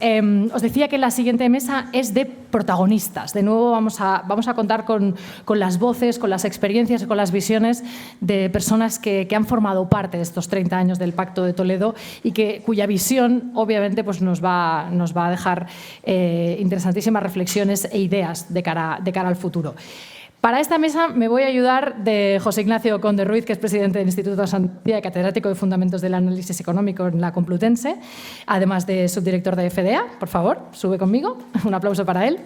Os decía que la siguiente mesa es de protagonistas. De nuevo vamos a contar con las voces, con las experiencias y con las visiones de personas que han formado parte de estos 30 años del Pacto de Toledo y cuya visión, obviamente, pues nos va a dejar interesantísimas reflexiones e ideas de cara al futuro. Para esta mesa me voy a ayudar de José Ignacio Conde Ruiz, que es presidente del Instituto de Santía y catedrático de Fundamentos del Análisis Económico en la Complutense, además de subdirector de FDA. Por favor, sube conmigo. Un aplauso para él.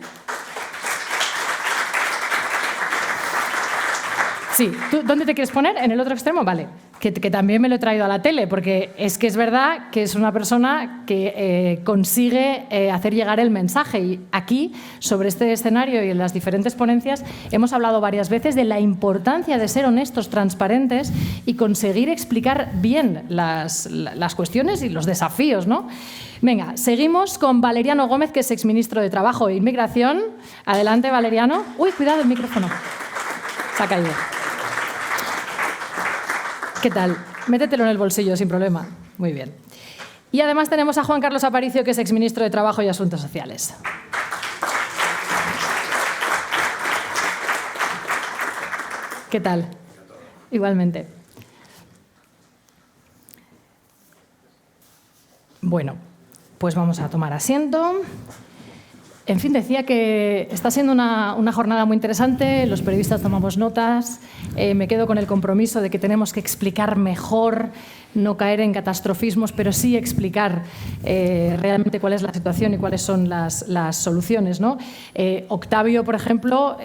Sí, ¿tú dónde te quieres poner? ¿En el otro extremo? Vale, que también me lo he traído a la tele, porque es que es verdad que es una persona que consigue hacer llegar el mensaje. Y aquí, sobre este escenario y en las diferentes ponencias, hemos hablado varias veces de la importancia de ser honestos, transparentes y conseguir explicar bien las cuestiones y los desafíos, ¿no? Venga, seguimos con Valeriano Gómez, que es exministro de Trabajo e Inmigración. Adelante, Valeriano. Uy, cuidado el micrófono. Se ha caído. ¿Qué tal? Métetelo en el bolsillo sin problema. Muy bien. Y además tenemos a Juan Carlos Aparicio, que es exministro de Trabajo y Asuntos Sociales. ¿Qué tal? Igualmente. Bueno, pues vamos a tomar asiento. En fin, decía que está siendo una jornada muy interesante, los periodistas tomamos notas, me quedo con el compromiso de que tenemos que explicar mejor, no caer en catastrofismos, pero sí explicar realmente cuál es la situación y cuáles son las soluciones, ¿no? Octavio, por ejemplo,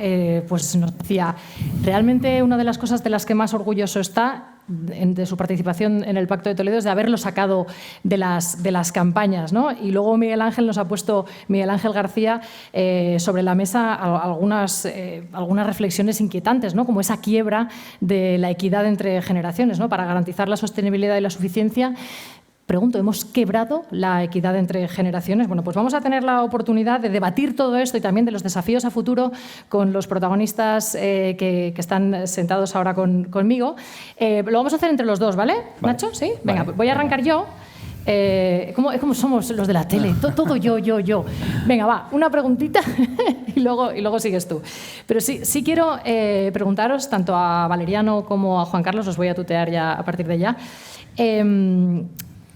pues nos decía, realmente una de las cosas de las que más orgulloso está de su participación en el Pacto de Toledo es de haberlo sacado de las campañas, ¿no? Y luego Miguel Ángel nos ha puesto, Miguel Ángel García, sobre la mesa algunas reflexiones inquietantes, ¿no? Como esa quiebra de la equidad entre generaciones, ¿no? Para garantizar la sostenibilidad y la suficiencia. Pregunto, ¿hemos quebrado la equidad entre generaciones? Bueno, pues vamos a tener la oportunidad de debatir todo esto y también de los desafíos a futuro con los protagonistas que están sentados ahora conmigo. Lo vamos a hacer entre los dos, ¿vale? Nacho, ¿sí? Venga, vale. Voy a arrancar yo. ¿Cómo somos los de la tele? Todo yo. Venga, va, una preguntita y luego sigues tú. Pero sí quiero preguntaros, tanto a Valeriano como a Juan Carlos, os voy a tutear ya a partir de ya,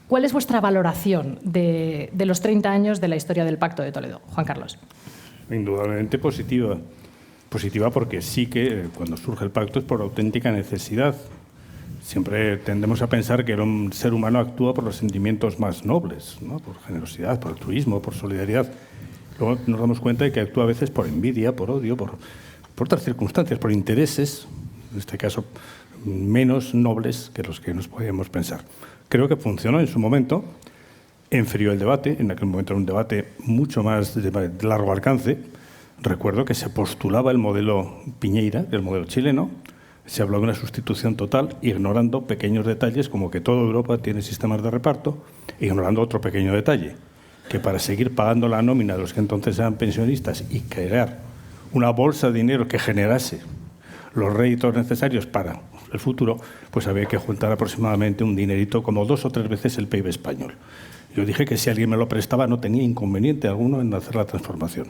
¿cuál es vuestra valoración de los 30 años de la historia del Pacto de Toledo? Juan Carlos. Indudablemente positiva. Positiva porque sí que cuando surge el pacto es por auténtica necesidad. Siempre tendemos a pensar que el ser humano actúa por los sentimientos más nobles, ¿no? Por generosidad, por altruismo, por solidaridad. Luego nos damos cuenta de que actúa a veces por envidia, por odio, por otras circunstancias, por intereses, en este caso menos nobles que los que nos podíamos pensar. Creo que funcionó en su momento, enfrió el debate, en aquel momento era un debate mucho más de largo alcance. Recuerdo que se postulaba el modelo Piñeira, el modelo chileno, se habló de una sustitución total, ignorando pequeños detalles como que toda Europa tiene sistemas de reparto, ignorando otro pequeño detalle, que para seguir pagando la nómina de los que entonces eran pensionistas y crear una bolsa de dinero que generase los réditos necesarios para el futuro, pues había que juntar aproximadamente un dinerito como 2 o 3 veces el PIB español. Yo dije que si alguien me lo prestaba no tenía inconveniente alguno en hacer la transformación,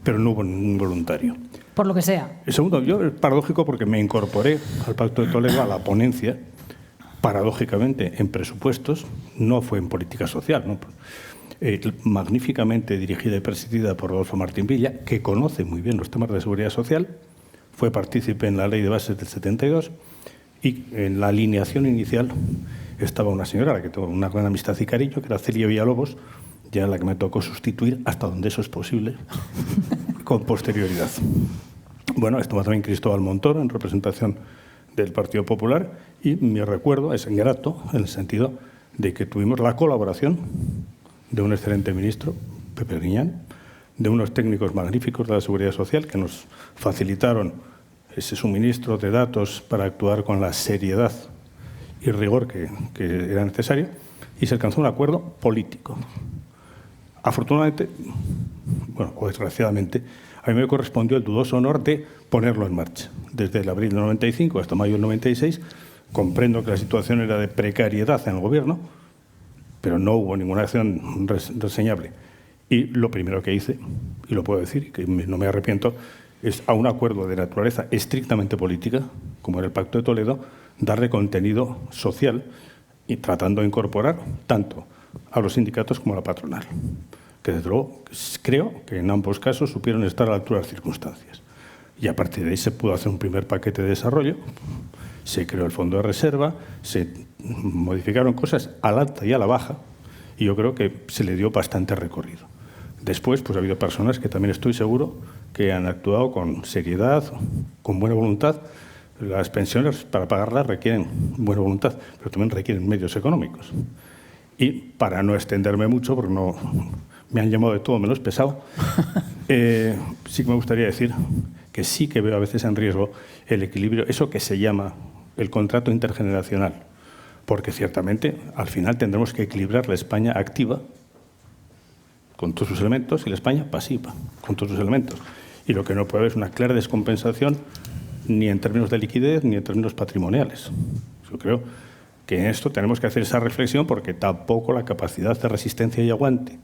pero no hubo ningún voluntario. Por lo que sea. El segundo, yo es paradójico porque me incorporé al Pacto de Toledo, a la ponencia, paradójicamente en presupuestos, no fue en política social, ¿no? Magníficamente dirigida y presidida por Rodolfo Martín Villa, que conoce muy bien los temas de seguridad social, fue partícipe en la Ley de Bases del 72 y en la alineación inicial estaba una señora a la que tengo una gran amistad y cariño, que era Celia Villalobos, ya a la que me tocó sustituir hasta donde eso es posible, con posterioridad. Bueno, estuvo también Cristóbal Montoro en representación del Partido Popular y mi recuerdo es grato en el sentido de que tuvimos la colaboración de un excelente ministro, Pepe Griñán, de unos técnicos magníficos de la Seguridad Social que nos facilitaron ese suministro de datos para actuar con la seriedad y rigor que era necesario y se alcanzó un acuerdo político. Afortunadamente, bueno, o desgraciadamente, a mí me correspondió el dudoso honor de ponerlo en marcha. Desde el abril del 95 hasta mayo del 96, comprendo que la situación era de precariedad en el Gobierno, pero no hubo ninguna acción reseñable. Y lo primero que hice, y lo puedo decir, que no me arrepiento, es a un acuerdo de naturaleza estrictamente política, como era el Pacto de Toledo, darle contenido social y tratando de incorporar tanto a los sindicatos como a la patronal, que desde luego creo que en ambos casos supieron estar a la altura de las circunstancias. Y a partir de ahí se pudo hacer un primer paquete de desarrollo, se creó el fondo de reserva, se modificaron cosas al alta y a la baja, y yo creo que se le dio bastante recorrido. Después, pues ha habido personas que también estoy seguro que han actuado con seriedad, con buena voluntad. Las pensiones, para pagarlas, requieren buena voluntad, pero también requieren medios económicos. Y para no extenderme mucho, porque no me han llamado de todo menos pesado, sí que me gustaría decir que sí que veo a veces en riesgo el equilibrio, eso que se llama el contrato intergeneracional, porque ciertamente al final tendremos que equilibrar la España activa con todos sus elementos y la España pasiva con todos sus elementos. Y lo que no puede haber es una clara descompensación ni en términos de liquidez ni en términos patrimoniales. Yo creo que en esto tenemos que hacer esa reflexión porque tampoco la capacidad de resistencia y aguante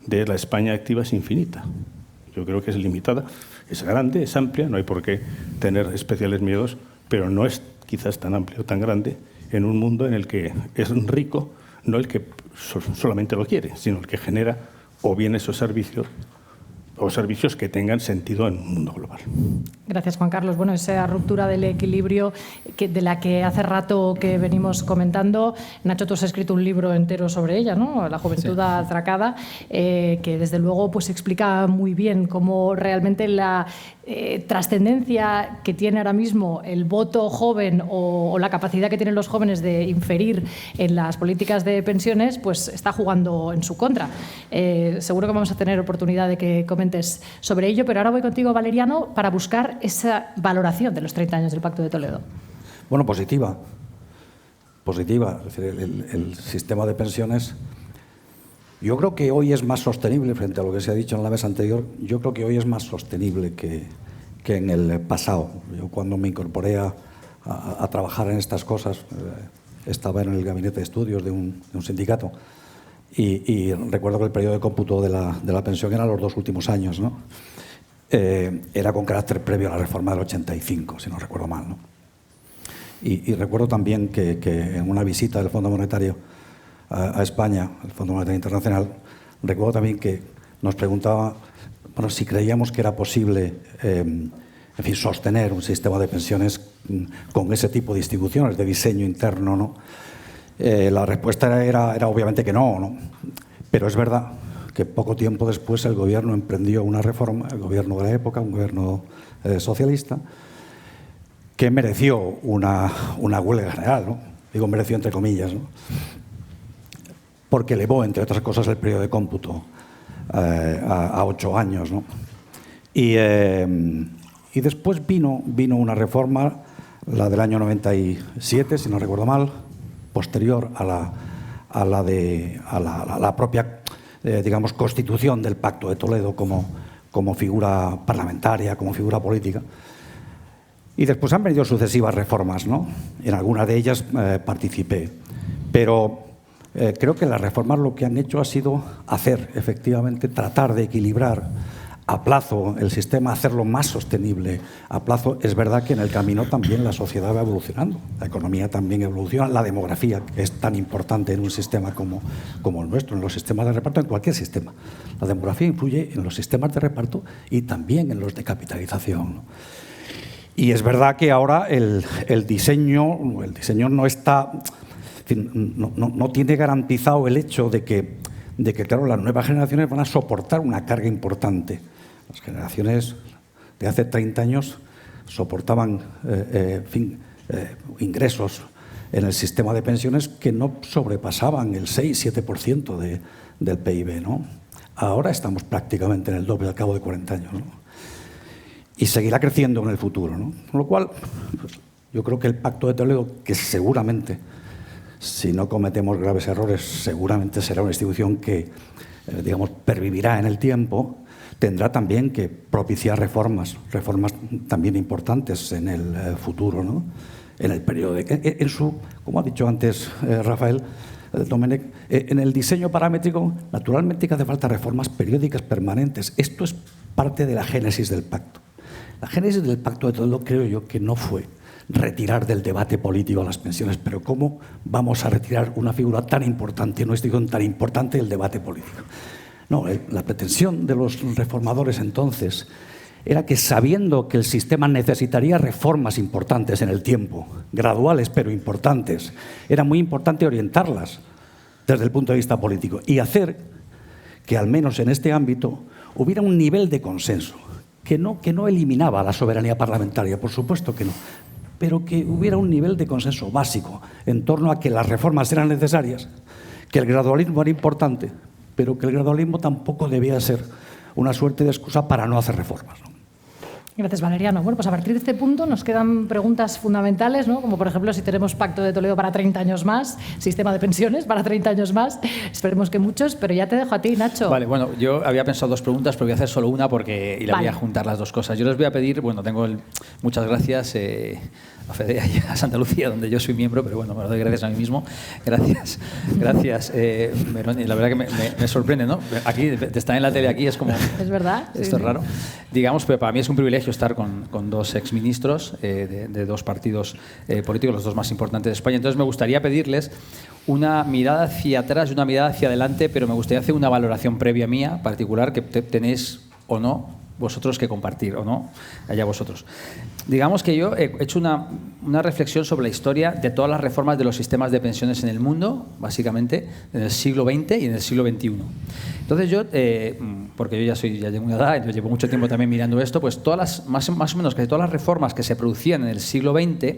de la España activa es infinita. Yo creo que es limitada, es grande, es amplia, no hay por qué tener especiales miedos, pero no es quizás tan amplio, tan grande en un mundo en el que es rico, no el que solamente lo quiere, sino el que genera o bien esos servicios o servicios que tengan sentido en un mundo global. Gracias, Juan Carlos. Bueno, esa ruptura del equilibrio de la que hace rato que venimos comentando, Nacho, tú has escrito un libro entero sobre ella, ¿no? La juventud atracada, que desde luego pues explica muy bien cómo realmente la trascendencia que tiene ahora mismo el voto joven o la capacidad que tienen los jóvenes de inferir en las políticas de pensiones, pues está jugando en su contra. Seguro que vamos a tener oportunidad de que comentes sobre ello, pero ahora voy contigo, Valeriano, para buscar esa valoración de los 30 años del Pacto de Toledo. Bueno, positiva. Positiva. Es decir, el sistema de pensiones, yo creo que hoy es más sostenible, frente a lo que se ha dicho en la mesa anterior, yo creo que hoy es más sostenible que en el pasado. Yo cuando me incorporé a trabajar en estas cosas, estaba en el gabinete de estudios de un sindicato y recuerdo que el periodo de cómputo de la pensión eran los 2 últimos años, ¿no? Era con carácter previo a la reforma del 85, si no recuerdo mal, ¿no? Y recuerdo también que en una visita del Fondo Monetario a España, el Fondo Monetario Internacional, recuerdo también que nos preguntaba si creíamos que era posible sostener un sistema de pensiones con ese tipo de instituciones de diseño interno, ¿no? La respuesta era obviamente que no, pero es verdad que poco tiempo después el gobierno emprendió una reforma, el gobierno de la época, un gobierno socialista, que mereció una huelga general, ¿no? Digo mereció entre comillas, ¿no? Porque elevó, entre otras cosas, el periodo de cómputo a 8 años, ¿no? Y después vino una reforma, la del año 97, si no recuerdo mal, posterior a la propia digamos, constitución del Pacto de Toledo como figura parlamentaria, como figura política. Y después han venido sucesivas reformas, ¿no? En algunas de ellas participé. Pero creo que las reformas lo que han hecho ha sido hacer, efectivamente, tratar de equilibrar a plazo el sistema, hacerlo más sostenible a plazo. Es verdad que en el camino también la sociedad va evolucionando, la economía también evoluciona, la demografía, que es tan importante en un sistema como el nuestro, en los sistemas de reparto, en cualquier sistema. La demografía influye en los sistemas de reparto y también en los de capitalización, ¿no? Y es verdad que ahora el diseño no está, en fin, no tiene garantizado el hecho de que, claro, las nuevas generaciones van a soportar una carga importante. Las generaciones de hace 30 años soportaban ingresos en el sistema de pensiones que no sobrepasaban el 6-7% del PIB, ¿no? Ahora estamos prácticamente en el doble al cabo de 40 años, ¿no? Y seguirá creciendo en el futuro, ¿no? Con lo cual, pues, yo creo que el Pacto de Toledo, que seguramente, si no cometemos graves errores, seguramente será una institución que, digamos, pervivirá en el tiempo, tendrá también que propiciar reformas también importantes en el futuro, ¿no? En el periodo como ha dicho antes Rafael, Domènech, en el diseño paramétrico, naturalmente que hace falta reformas periódicas permanentes. Esto es parte de la génesis del pacto. La génesis del pacto de todo creo yo que no fue retirar del debate político las pensiones, pero ¿cómo vamos a retirar una figura tan importante, una institución tan importante del debate político? No, la pretensión de los reformadores entonces era que, sabiendo que el sistema necesitaría reformas importantes en el tiempo, graduales pero importantes, era muy importante orientarlas desde el punto de vista político y hacer que, al menos en este ámbito, hubiera un nivel de consenso que no eliminaba la soberanía parlamentaria, por supuesto que no, pero que hubiera un nivel de consenso básico en torno a que las reformas eran necesarias, que el gradualismo era importante, pero que el gradualismo tampoco debía ser una suerte de excusa para no hacer reformas, ¿no? Gracias, Valeriano. Bueno, pues a partir de este punto nos quedan preguntas fundamentales, ¿no? Como por ejemplo si tenemos Pacto de Toledo para 30 años más, sistema de pensiones para 30 años más. Esperemos que muchos, pero ya te dejo a ti, Nacho. Vale, bueno, yo había pensado 2 preguntas, pero voy a hacer solo una y la voy a juntar las 2 cosas. Yo les voy a pedir, bueno, muchas gracias a Fede y a Santa Lucía, donde yo soy miembro, pero bueno, me lo doy gracias a mí mismo. Gracias, Meroni. La verdad que me sorprende, ¿no? Aquí, de estar en la tele aquí es como... Es verdad. Esto es raro. Digamos, pero para mí es un privilegio estar con 2 exministros de 2 partidos políticos, los 2 más importantes de España. Entonces me gustaría pedirles una mirada hacia atrás y una mirada hacia adelante, pero me gustaría hacer una valoración previa mía, particular, que tenéis o no vosotros que compartir, o no, allá vosotros. Digamos que yo he hecho una reflexión sobre la historia de todas las reformas de los sistemas de pensiones en el mundo, básicamente, en el siglo XX y en el siglo XXI. Entonces yo, porque yo ya tengo una edad, llevo mucho tiempo también mirando esto, pues más o menos casi todas las reformas que se producían en el siglo XX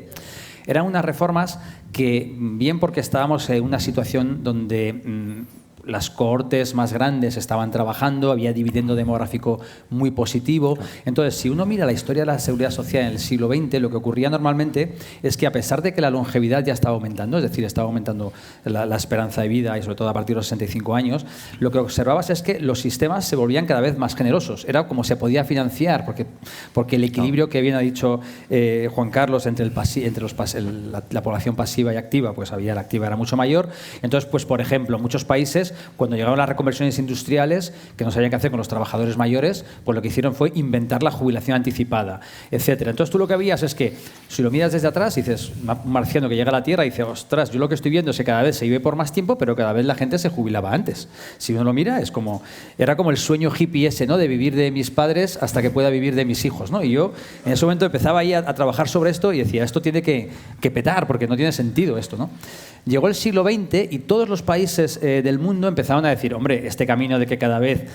eran unas reformas que, bien porque estábamos en una situación donde las cohortes más grandes estaban trabajando, había dividendo demográfico muy positivo. Entonces, si uno mira la historia de la seguridad social en el siglo XX, lo que ocurría normalmente es que, a pesar de que la longevidad ya estaba aumentando, es decir, estaba aumentando la esperanza de vida y sobre todo a partir de los 65 años, lo que observabas es que los sistemas se volvían cada vez más generosos. Era como se podía financiar, porque el equilibrio que bien ha dicho Juan Carlos entre la población pasiva y activa, pues la activa era mucho mayor. Entonces, pues por ejemplo, muchos países, cuando llegaron las reconversiones industriales, que no sabían qué hacer con los trabajadores mayores, pues lo que hicieron fue inventar la jubilación anticipada, etcétera. Entonces tú lo que veías es que, si lo miras desde atrás, dices, un marciano que llega a la Tierra y dice, ostras, yo lo que estoy viendo es que cada vez se vive por más tiempo, pero cada vez la gente se jubilaba antes. Si uno lo mira, era como el sueño hippie ese, ¿no?, de vivir de mis padres hasta que pueda vivir de mis hijos, ¿no? Y yo en ese momento empezaba ahí a trabajar sobre esto y decía, esto tiene que petar, porque no tiene sentido esto, ¿no? Llegó el siglo XX y todos los países del mundo empezaron a decir, hombre, este camino de que cada vez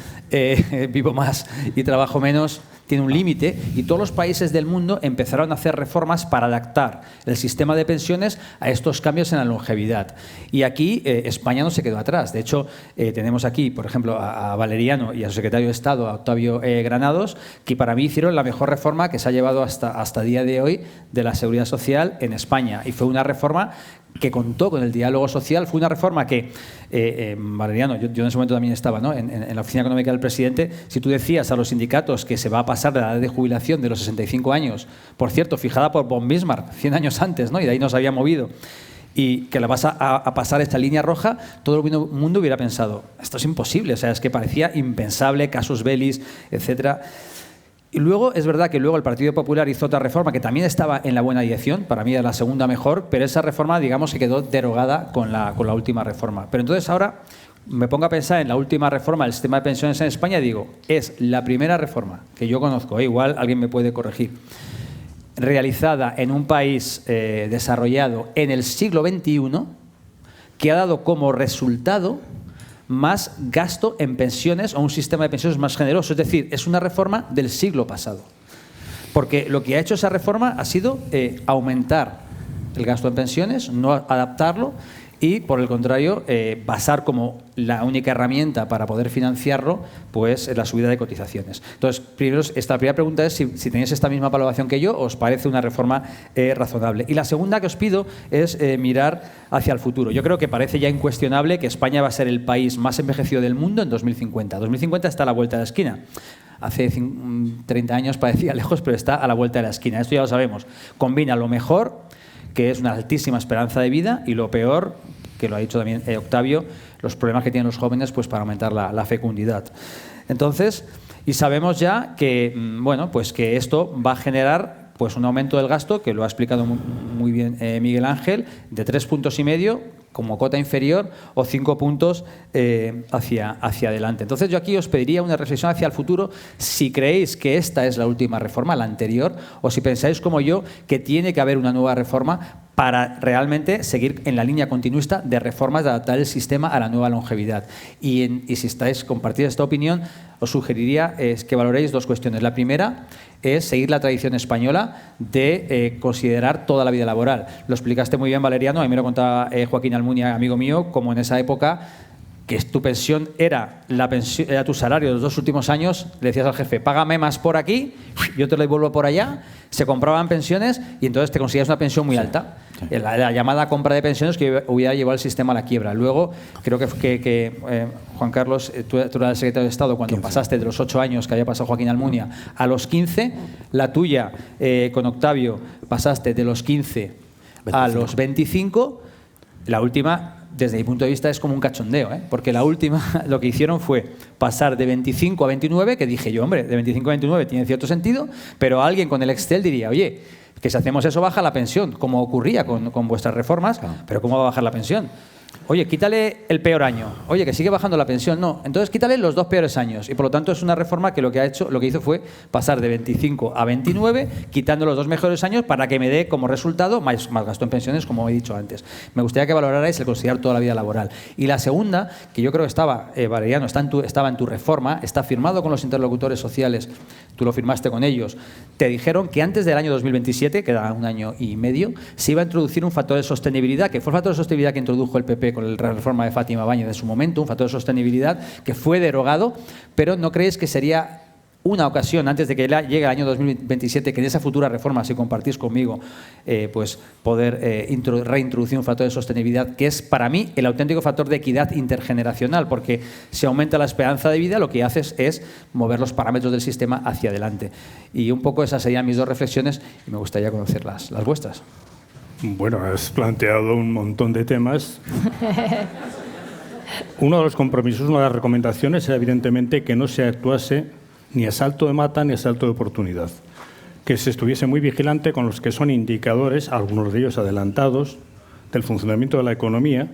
vivo más y trabajo menos tiene un límite, y todos los países del mundo empezaron a hacer reformas para adaptar el sistema de pensiones a estos cambios en la longevidad. Y aquí España no se quedó atrás. De hecho, tenemos aquí, por ejemplo, a Valeriano y a su secretario de Estado, a Octavio Granados, que para mí hicieron la mejor reforma que se ha llevado hasta el día de hoy de la seguridad social en España. Y fue una reforma que contó con el diálogo social. Fue una reforma que, Valeriano, yo en ese momento también estaba, ¿no?, en la oficina económica del presidente. Si tú decías a los sindicatos que se va a pasar de la edad de jubilación de los 65 años, por cierto, fijada por von Bismarck 100 años antes, ¿no?, y de ahí nos había movido, y que la vas a pasar esta línea roja, todo el mundo hubiera pensado, esto es imposible, o sea, es que parecía impensable, casus bellis, etcétera. Y luego, es verdad que luego el Partido Popular hizo otra reforma que también estaba en la buena dirección, para mí era la segunda mejor, pero esa reforma, digamos, se quedó derogada con la última reforma. Pero entonces ahora me pongo a pensar en la última reforma del sistema de pensiones en España y digo, es la primera reforma que yo conozco, igual alguien me puede corregir, realizada en un país desarrollado en el siglo XXI, que ha dado como resultado más gasto en pensiones o un sistema de pensiones más generoso. Es decir, es una reforma del siglo pasado. Porque lo que ha hecho esa reforma ha sido aumentar el gasto en pensiones, no adaptarlo, y, por el contrario, basar como la única herramienta para poder financiarlo pues la subida de cotizaciones. Entonces, esta primera pregunta es si tenéis esta misma valoración que yo, ¿os parece una reforma razonable? Y la segunda que os pido es mirar hacia el futuro. Yo creo que parece ya incuestionable que España va a ser el país más envejecido del mundo en 2050. 2050 está a la vuelta de la esquina. Hace 30 años parecía lejos, pero está a la vuelta de la esquina. Esto ya lo sabemos. Combina lo mejor, que es una altísima esperanza de vida, y lo peor, que lo ha dicho también Octavio, los problemas que tienen los jóvenes pues para aumentar la fecundidad. Entonces, y sabemos ya que, bueno, pues que esto va a generar pues un aumento del gasto, que lo ha explicado muy bien Miguel Ángel, de 3,5 puntos como cota inferior o 5 puntos hacia adelante. Entonces yo aquí os pediría una reflexión hacia el futuro, si creéis que esta es la última reforma, la anterior, o si pensáis como yo que tiene que haber una nueva reforma para realmente seguir en la línea continuista de reformas de adaptar el sistema a la nueva longevidad. Y si estáis compartiendo esta opinión, os sugeriría que valoréis dos cuestiones. La primera es seguir la tradición española de considerar toda la vida laboral. Lo explicaste muy bien, Valeriano, a mí me lo contaba Joaquín Almunia, amigo mío, como en esa época que tu pensión era tu salario de los 2 últimos años, le decías al jefe, págame más por aquí, yo te lo devuelvo por allá, se compraban pensiones y entonces te conseguías una pensión muy alta. Sí. La llamada compra de pensiones que hubiera llevado el sistema a la quiebra. Luego, creo que Juan Carlos, tú eras el secretario de Estado, cuando 15. Pasaste de los 8 años que había pasado Joaquín Almunia a los 15, la tuya con Octavio pasaste de los 15 a los 25, la última, desde mi punto de vista, es como un cachondeo, porque la última lo que hicieron fue pasar de 25 a 29, que dije yo, hombre, de 25 a 29 tiene cierto sentido, pero alguien con el Excel diría, oye, que si hacemos eso baja la pensión, como ocurría con vuestras reformas, claro. Pero ¿cómo va a bajar la pensión? Oye, quítale el peor año. Oye, que sigue bajando la pensión. No, entonces quítale los 2 peores años. Y por lo tanto es una reforma que lo que hizo fue pasar de 25 a 29, quitando los 2 mejores años para que me dé como resultado más gasto en pensiones, como he dicho antes. Me gustaría que valorarais el considerar toda la vida laboral. Y la segunda, que yo creo que estaba, Valeriano, estaba en tu reforma, está firmado con los interlocutores sociales, tú lo firmaste con ellos, te dijeron que antes del año 2027, que era 1 año y medio, se iba a introducir un factor de sostenibilidad, que fue el factor de sostenibilidad que introdujo el PP con la reforma de Fátima Báñez de su momento, un factor de sostenibilidad que fue derogado, pero ¿no creéis que sería una ocasión, antes de que llegue el año 2027, que en esa futura reforma, si compartís conmigo, pues poder reintroducir un factor de sostenibilidad que es para mí el auténtico factor de equidad intergeneracional, porque si aumenta la esperanza de vida, lo que haces es mover los parámetros del sistema hacia adelante. Y un poco esas serían mis 2 reflexiones y me gustaría conocer las vuestras. Bueno, has planteado un montón de temas. Uno de los compromisos, una de las recomendaciones era evidentemente que no se actuase ni a salto de mata ni a salto de oportunidad. Que se estuviese muy vigilante con los que son indicadores, algunos de ellos adelantados, del funcionamiento de la economía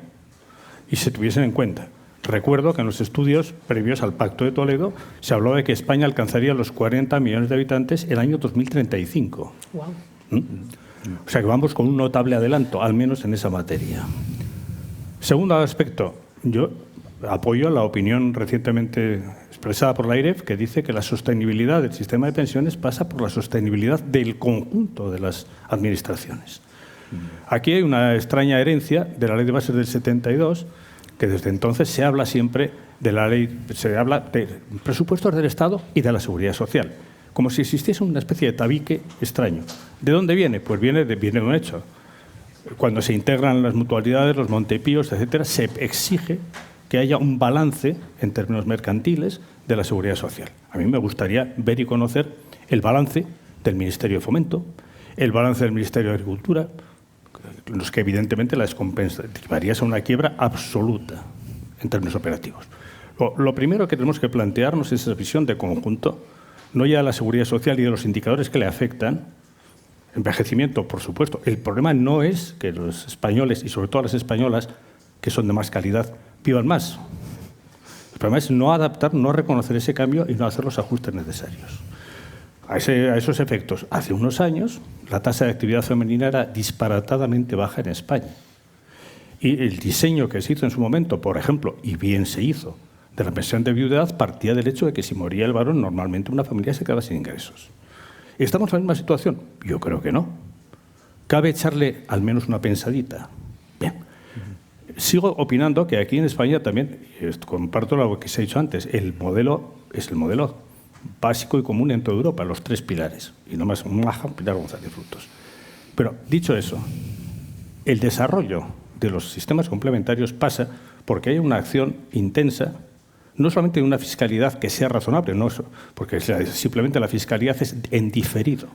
y se tuviesen en cuenta. Recuerdo que en los estudios previos al Pacto de Toledo se habló de que España alcanzaría los 40 millones de habitantes el año 2035. Wow. O sea que vamos con un notable adelanto, al menos en esa materia. Segundo aspecto, yo apoyo la opinión recientemente expresada por la AIREF, que dice que la sostenibilidad del sistema de pensiones pasa por la sostenibilidad del conjunto de las administraciones. Aquí hay una extraña herencia de la Ley de Bases del 72, que desde entonces se habla siempre de la ley, se habla de presupuestos del Estado y de la Seguridad Social, como si existiese una especie de tabique extraño. ¿De dónde viene? Pues viene de un hecho. Cuando se integran las mutualidades, los montepíos, etcétera, se exige que haya un balance en términos mercantiles de la Seguridad Social. A mí me gustaría ver y conocer el balance del Ministerio de Fomento, el balance del Ministerio de Agricultura, los que evidentemente la descompensa llevaría a una quiebra absoluta en términos operativos. Lo primero que tenemos que plantearnos es esa visión de conjunto, no ya de la Seguridad Social y de los indicadores que le afectan. Envejecimiento, por supuesto. El problema no es que los españoles, y sobre todo las españolas, que son de más calidad, vivan más. El problema es no adaptar, no reconocer ese cambio y no hacer los ajustes necesarios. A esos efectos, hace unos años, la tasa de actividad femenina era disparatadamente baja en España. Y el diseño que se hizo en su momento, por ejemplo, y bien se hizo, de la pensión de viudedad partía del hecho de que si moría el varón, normalmente una familia se quedaba sin ingresos. ¿Estamos en la misma situación? Yo creo que no. Cabe echarle al menos una pensadita. Bien. Sigo opinando que aquí en España también, comparto lo que se ha dicho antes, el modelo es el modelo básico y común en toda Europa, los 3 pilares. Y no más un Pilar González Frutos. Pero, dicho eso, el desarrollo de los sistemas complementarios pasa porque hay una acción intensa, no solamente de una fiscalidad que sea razonable, no, porque simplemente la fiscalidad es en diferido,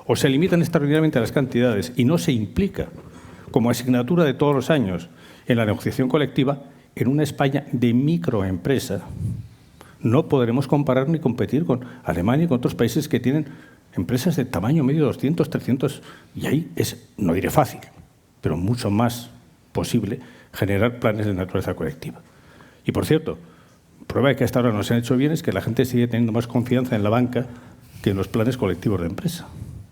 o se limitan extraordinariamente las cantidades y no se implica como asignatura de todos los años en la negociación colectiva, en una España de microempresa, no podremos comparar ni competir con Alemania y con otros países que tienen empresas de tamaño medio, 200, 300, y ahí es, no diré fácil, pero mucho más posible generar planes de naturaleza colectiva. Y por cierto, prueba de que hasta ahora no se han hecho bien es que la gente sigue teniendo más confianza en la banca que en los planes colectivos de empresa.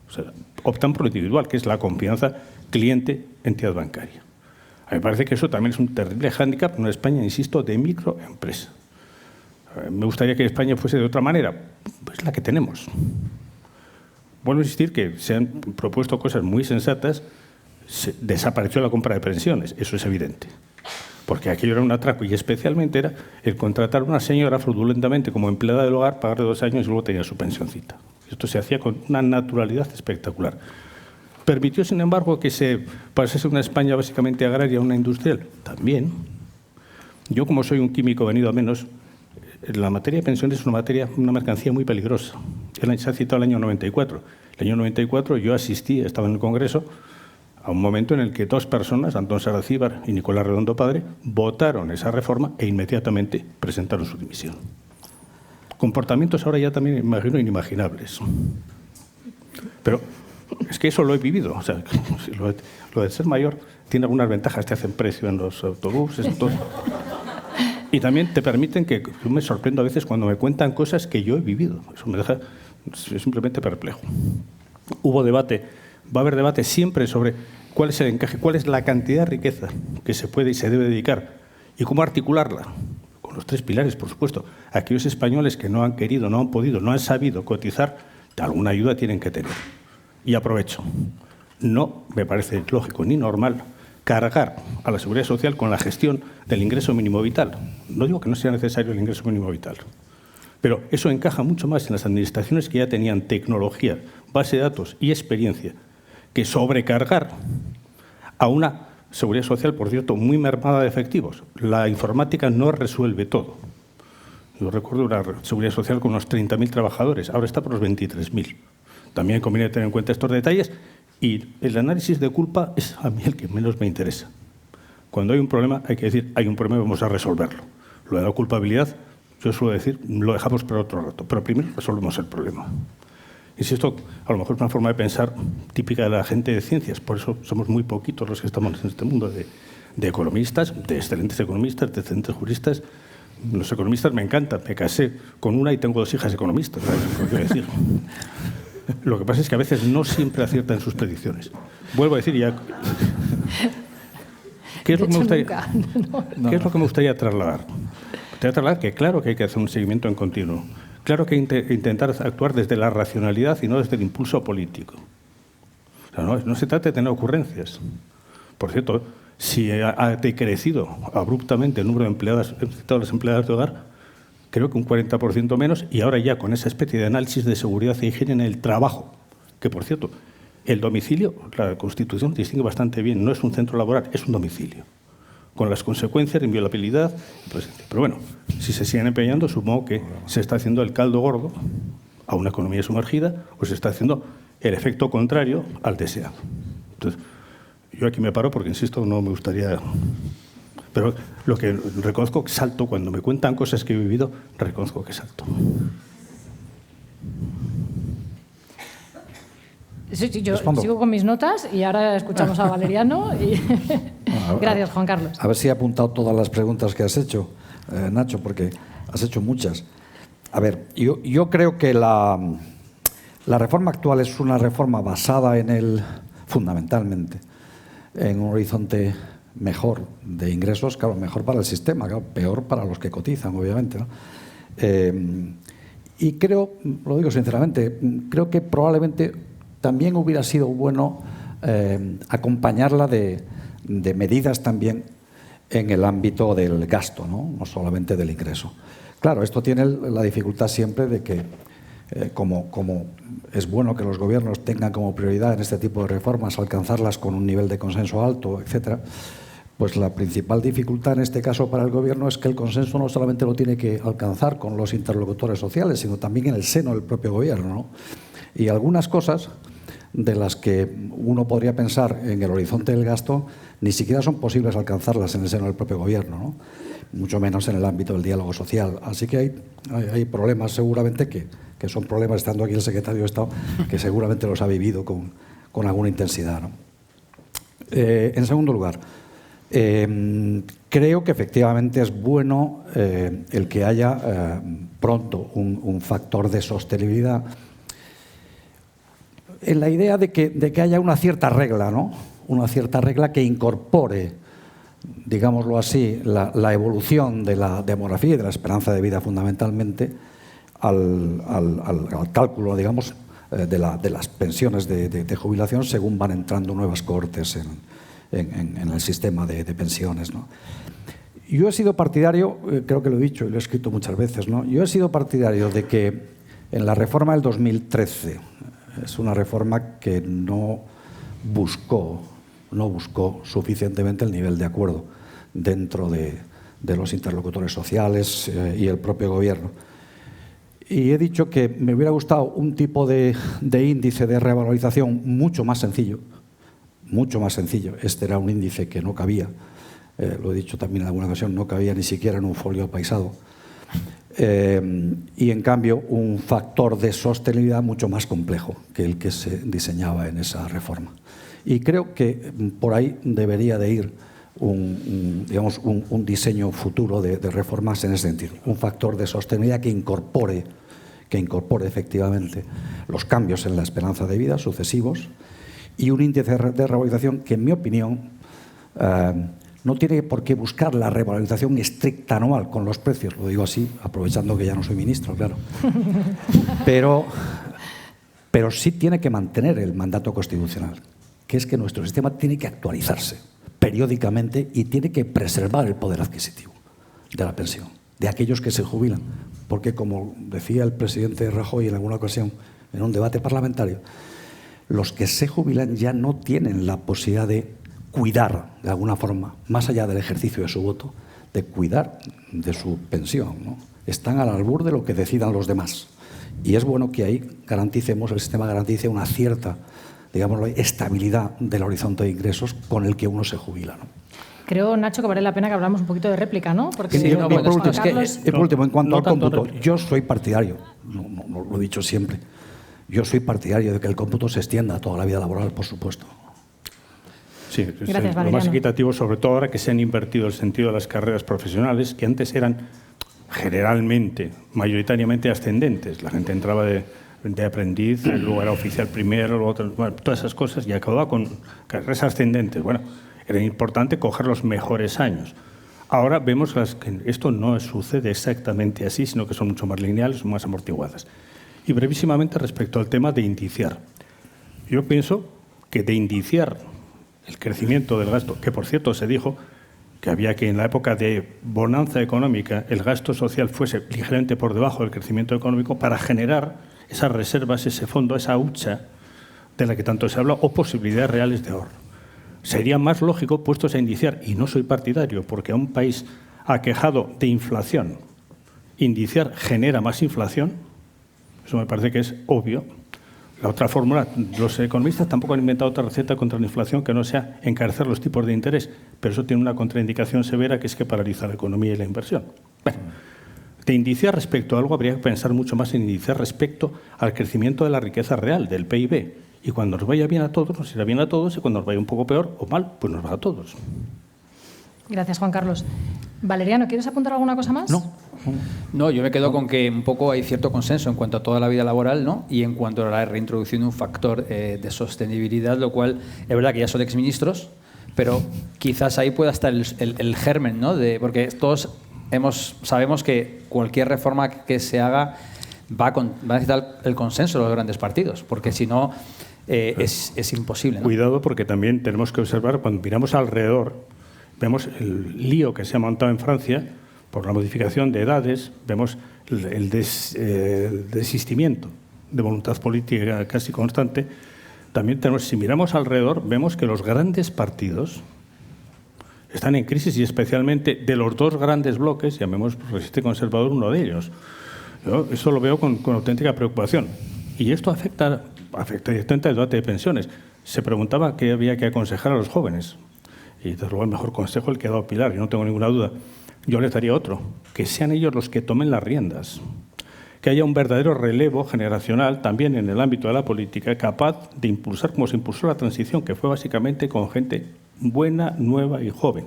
O sea, optan por lo individual, que es la confianza cliente-entidad bancaria. A mí me parece que eso también es un terrible hándicap en una España, insisto, de microempresa. Me gustaría que España fuese de otra manera, pues la que tenemos. Vuelvo a insistir que se han propuesto cosas muy sensatas, desapareció la compra de pensiones, eso es evidente. Porque aquello era un atraco y especialmente era el contratar a una señora fraudulentamente como empleada del hogar, pagarle 2 años y luego tenía su pensioncita. Esto se hacía con una naturalidad espectacular. ¿Permitió, sin embargo, que se pasase una España básicamente agraria a una industrial? También. Yo, como soy un químico venido a menos, la materia de pensiones es una mercancía muy peligrosa. Se ha citado el año 94. El año 94 yo asistí, estaba en el Congreso, a un momento en el que 2 personas, Antón Saracíbar y Nicolás Redondo Padre, votaron esa reforma e inmediatamente presentaron su dimisión. Comportamientos ahora ya también, imagino, inimaginables. Pero es que eso lo he vivido. O sea, lo de ser mayor tiene algunas ventajas. Te hacen precio en los autobuses, todo. Y también te permiten que yo me sorprendo a veces cuando me cuentan cosas que yo he vivido. Eso me deja simplemente perplejo. Hubo debate, va a haber debate siempre sobre cuál es el encaje, cuál es la cantidad de riqueza que se puede y se debe dedicar y cómo articularla. Con los 3 pilares, por supuesto. Aquellos españoles que no han querido, no han podido, no han sabido cotizar, alguna ayuda tienen que tener. Y aprovecho. No me parece lógico ni normal cargar a la Seguridad Social con la gestión del ingreso mínimo vital. No digo que no sea necesario el ingreso mínimo vital, pero eso encaja mucho más en las administraciones que ya tenían tecnología, base de datos y experiencia, que sobrecargar a una Seguridad Social, por cierto, muy mermada de efectivos. La informática no resuelve todo. Yo recuerdo una Seguridad Social con unos 30.000 trabajadores, ahora está por los 23.000. También conviene tener en cuenta estos detalles. Y el análisis de culpa es a mí el que menos me interesa. Cuando hay un problema, hay que decir, hay un problema y vamos a resolverlo. Lo de la culpabilidad, yo suelo decir, lo dejamos para otro rato, pero primero resolvemos el problema. Insisto, a lo mejor es una forma de pensar típica de la gente de ciencias, por eso somos muy poquitos los que estamos en este mundo de economistas, de excelentes economistas, de excelentes juristas. Los economistas me encantan, me casé con una y tengo 2 hijas economistas, ¿sabes lo que quiero decir? Lo que pasa es que a veces no siempre aciertan sus predicciones. Vuelvo a decir ya... ¿Qué es lo que me gustaría trasladar? Me gustaría trasladar que claro que hay que hacer un seguimiento en continuo. Claro que hay que intentar actuar desde la racionalidad y no desde el impulso político. O sea, no se trata de tener ocurrencias. Por cierto, si ha decrecido abruptamente el número de empleadas, todas las empleadas de hogar, creo que un 40% menos, y ahora ya con esa especie de análisis de seguridad e higiene en el trabajo, que por cierto, el domicilio, la Constitución distingue bastante bien, no es un centro laboral, es un domicilio, con las consecuencias de inviolabilidad. Pero bueno, si se siguen empeñando, supongo que se está haciendo el caldo gordo a una economía sumergida o se está haciendo el efecto contrario al deseado. Entonces, yo aquí me paro porque, insisto, no me gustaría... Pero lo que reconozco que salto, cuando me cuentan cosas que he vivido, reconozco que salto. Sí, yo sigo con mis notas y ahora escuchamos a Valeriano. Y... Gracias, Juan Carlos. A ver si he apuntado todas las preguntas que has hecho, Nacho, porque has hecho muchas. A ver, yo creo que la reforma actual es una reforma basada fundamentalmente, en un horizonte mejor de ingresos, claro, mejor para el sistema, claro, peor para los que cotizan, obviamente, ¿no? Y creo, lo digo sinceramente, creo que probablemente también hubiera sido bueno acompañarla de medidas también en el ámbito del gasto, no solamente del ingreso. Claro, esto tiene la dificultad siempre de que, como es bueno que los gobiernos tengan como prioridad en este tipo de reformas alcanzarlas con un nivel de consenso alto, etcétera, pues la principal dificultad en este caso para el gobierno es que el consenso no solamente lo tiene que alcanzar con los interlocutores sociales, sino también en el seno del propio gobierno, ¿no? Y algunas cosas de las que uno podría pensar en el horizonte del gasto, ni siquiera son posibles alcanzarlas en el seno del propio gobierno, ¿no? Mucho menos en el ámbito del diálogo social. Así que hay problemas seguramente que son problemas, estando aquí el secretario de Estado, que seguramente los ha vivido con alguna intensidad, ¿no? En segundo lugar, creo que efectivamente es bueno el que haya pronto un factor de sostenibilidad, en la idea de que haya una cierta regla, ¿no? Una cierta regla que incorpore, digámoslo así, la evolución de la demografía y de la esperanza de vida fundamentalmente al cálculo, digamos, de las pensiones de jubilación según van entrando nuevas cohortes en el sistema de pensiones, ¿no? Yo he sido partidario, creo que lo he dicho y lo he escrito muchas veces, ¿no? Yo he sido partidario de que en la reforma del 2013, es una reforma que no buscó suficientemente el nivel de acuerdo dentro de los interlocutores sociales y el propio gobierno. Y he dicho que me hubiera gustado un tipo de índice de revalorización mucho más sencillo. Este era un índice que no cabía, lo he dicho también en alguna ocasión, no cabía ni siquiera en un folio paisado. Y en cambio un factor de sostenibilidad mucho más complejo que el que se diseñaba en esa reforma. Y creo que por ahí debería de ir un diseño futuro de reformas en ese sentido. Un factor de sostenibilidad que incorpore efectivamente los cambios en la esperanza de vida sucesivos y un índice de revalorización que, en mi opinión, no tiene por qué buscar la revalorización estricta anual con los precios, lo digo así, aprovechando que ya no soy ministro, claro. Pero sí tiene que mantener el mandato constitucional, que es que nuestro sistema tiene que actualizarse periódicamente y tiene que preservar el poder adquisitivo de la pensión, de aquellos que se jubilan. Porque, como decía el presidente Rajoy en alguna ocasión en un debate parlamentario, los que se jubilan ya no tienen la posibilidad de cuidar, de alguna forma, más allá del ejercicio de su voto, de cuidar de su pensión, ¿no? Están al albur de lo que decidan los demás. Y es bueno que ahí el sistema garantice una cierta, digámoslo, estabilidad del horizonte de ingresos con el que uno se jubila, ¿no? Creo, Nacho, que vale la pena que hablamos un poquito de réplica, ¿no? Porque Sí, Juan Carlos... por último, en cuanto al cómputo, réplica. yo soy partidario, no lo he dicho siempre, yo soy partidario de que el cómputo se extienda a toda la vida laboral, por supuesto. Sí, Gracias, lo Valeriano. más equitativo, sobre todo ahora que se han invertido el sentido de las carreras profesionales, que antes eran generalmente, mayoritariamente ascendentes. La gente entraba de aprendiz, luego era oficial primero, luego todas esas cosas, y acababa con carreras ascendentes. Bueno, era importante coger los mejores años. Ahora vemos que esto no sucede exactamente así, sino que son mucho más lineales, más amortiguadas. Y brevísimamente respecto al tema de indiciar. Yo pienso que de indiciar el crecimiento del gasto, que por cierto se dijo que había que en la época de bonanza económica el gasto social fuese ligeramente por debajo del crecimiento económico para generar esas reservas, ese fondo, esa hucha de la que tanto se habla, o posibilidades reales de ahorro. Sería más lógico, puestos a indiciar, y no soy partidario, porque a un país aquejado de inflación, indiciar genera más inflación, eso me parece que es obvio. La otra fórmula, los economistas tampoco han inventado otra receta contra la inflación que no sea encarecer los tipos de interés, pero eso tiene una contraindicación severa, que es que paraliza la economía y la inversión. Bueno, de indiciar respecto a algo habría que pensar mucho más en indiciar respecto al crecimiento de la riqueza real, del PIB. Y cuando nos vaya bien a todos, nos irá bien a todos, y cuando nos vaya un poco peor o mal, pues nos va a todos. Gracias, Juan Carlos. Valeriano, ¿quieres apuntar alguna cosa más? No, yo me quedo con que un poco hay cierto consenso en cuanto a toda la vida laboral, ¿no? Y en cuanto a la reintroducción de un factor de sostenibilidad, lo cual es verdad que ya son exministros, pero quizás ahí pueda estar el germen, ¿no? Porque todos sabemos que cualquier reforma que se haga va a necesitar el consenso de los grandes partidos, porque si no es imposible, ¿no? Cuidado, porque también tenemos que observar, cuando miramos alrededor, vemos el lío que se ha montado en Francia por la modificación de edades, vemos el desistimiento de voluntad política casi constante. También tenemos, si miramos alrededor, vemos que los grandes partidos están en crisis, y especialmente de los dos grandes bloques, llamemos Progresista y Conservador, uno de ellos. Yo eso lo veo con auténtica preocupación. Y esto afecta afecta directamente al debate de pensiones. Se preguntaba qué había que aconsejar a los jóvenes. Y desde luego el mejor consejo el que ha dado Pilar, yo no tengo ninguna duda. Yo les daría otro, que sean ellos los que tomen las riendas. Que haya un verdadero relevo generacional también en el ámbito de la política, capaz de impulsar como se impulsó la transición, que fue básicamente con gente buena, nueva y joven.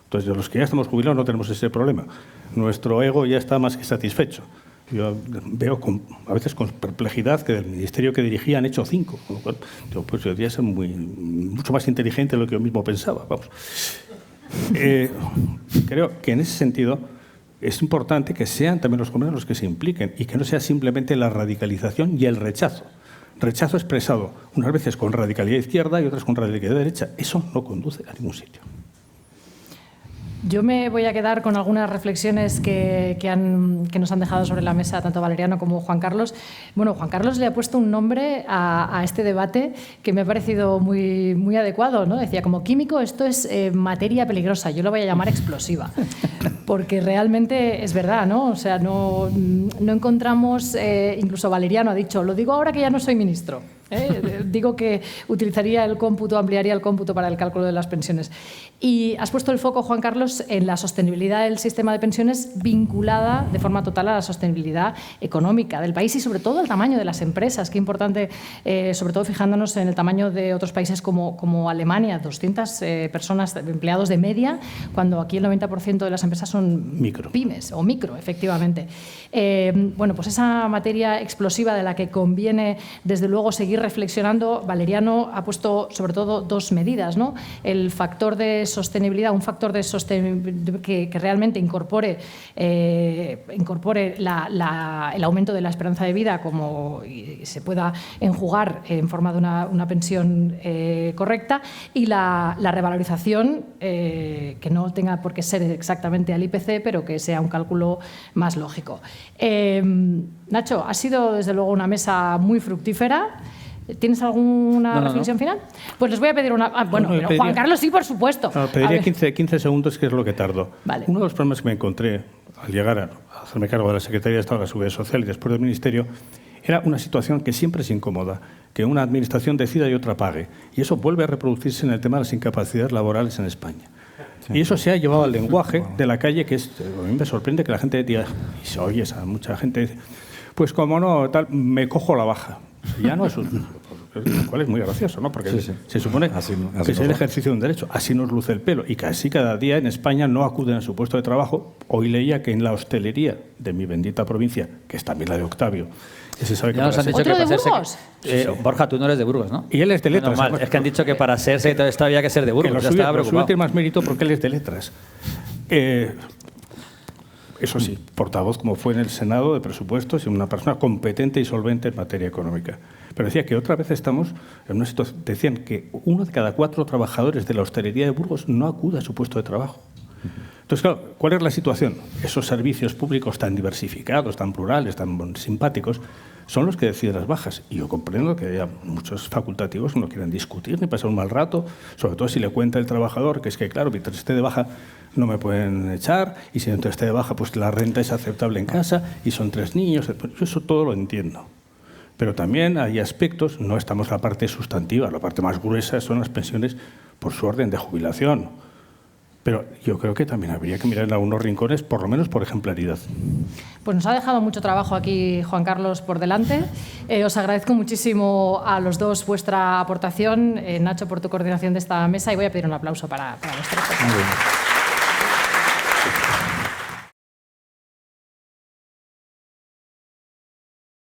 Entonces, de los que ya estamos jubilados no tenemos ese problema. Nuestro ego ya está más que satisfecho. Yo veo a veces con perplejidad que del ministerio que dirigía han hecho 5, con lo cual digo, pues yo debería ser mucho más inteligente de lo que yo mismo pensaba. Vamos. Creo que en ese sentido es importante que sean también los jóvenes los que se impliquen y que no sea simplemente la radicalización y el rechazo. Rechazo expresado unas veces con radicalidad izquierda y otras con radicalidad derecha. Eso no conduce a ningún sitio. Yo me voy a quedar con algunas reflexiones que nos han dejado sobre la mesa tanto Valeriano como Juan Carlos. Bueno, Juan Carlos le ha puesto un nombre a este debate que me ha parecido muy, muy adecuado, ¿no? Decía, como químico, esto es materia peligrosa. Yo lo voy a llamar explosiva. Porque realmente es verdad, ¿no? O sea, no encontramos, incluso Valeriano ha dicho, lo digo ahora que ya no soy ministro. Digo que utilizaría el cómputo, ampliaría el cómputo para el cálculo de las pensiones. Y has puesto el foco, Juan Carlos, en la sostenibilidad del sistema de pensiones vinculada de forma total a la sostenibilidad económica del país y sobre todo al tamaño de las empresas. Qué importante, sobre todo fijándonos en el tamaño de otros países como Alemania, 200 personas, empleados de media, cuando aquí el 90% de las empresas son pymes o micro, efectivamente. Bueno, pues esa materia explosiva de la que conviene, desde luego, seguir reflexionando. Valeriano ha puesto sobre todo 2 medidas, ¿no? El factor de sostenibilidad, un factor de sostenibilidad que realmente incorpore el aumento de la esperanza de vida y se pueda enjugar en forma de una pensión correcta, y la revalorización que no tenga por qué ser exactamente al IPC, pero que sea un cálculo más lógico. Nacho, ha sido desde luego una mesa muy fructífera. ¿Tienes alguna reflexión final? Pues les voy a pedir una... bueno, pero Juan Carlos sí, por supuesto. No, pediría 15 segundos, que es lo que tardo. Vale. Uno de los problemas que me encontré al llegar a hacerme cargo de la Secretaría de Estado de la Seguridad Social y después del Ministerio era una situación que siempre es incómoda, que una administración decida y otra pague. Y eso vuelve a reproducirse en el tema de las incapacidades laborales en España. Y eso se ha llevado al lenguaje de la calle, que a mí me sorprende que la gente diga, y se oye a mucha gente, dice, pues como no, tal, me cojo la baja. Ya no es lo cual es muy gracioso, ¿no? Porque se supone que es el ejercicio de un derecho. Así nos luce el pelo. Y casi cada día en España no acuden a su puesto de trabajo. Hoy leía que en la hostelería de mi bendita provincia, que es también la de Octavio, se sabe que nos han dicho ¿Otro que de Burgos? Borja, tú no eres de Burgos, ¿no? Y él es de letras. Normal. Es que han dicho que para ser secretario de Estado había que ser de Burgos. Que lo suyo tiene más mérito porque él es de letras. Eso sí, portavoz como fue en el Senado de Presupuestos y una persona competente y solvente en materia económica. Pero decía que otra vez estamos en una situación, decían que 1 de cada 4 trabajadores de la hostelería de Burgos no acude a su puesto de trabajo. Entonces, claro, ¿cuál es la situación? Esos servicios públicos tan diversificados, tan plurales, tan simpáticos, son los que deciden las bajas. Y yo comprendo que haya muchos facultativos que no quieren discutir ni pasar un mal rato, sobre todo si le cuenta el trabajador que es que, claro, mientras esté de baja no me pueden echar, y si mientras esté de baja pues la renta es aceptable en casa y son 3 niños. Yo eso todo lo entiendo. Pero también hay aspectos, no estamos en la parte sustantiva, la parte más gruesa son las pensiones por su orden de jubilación. Pero yo creo que también habría que mirar en algunos rincones, por lo menos por ejemplaridad. Pues nos ha dejado mucho trabajo aquí Juan Carlos por delante. Os agradezco muchísimo a los dos vuestra aportación. Nacho, por tu coordinación de esta mesa, y voy a pedir un aplauso para vuestra respuesta.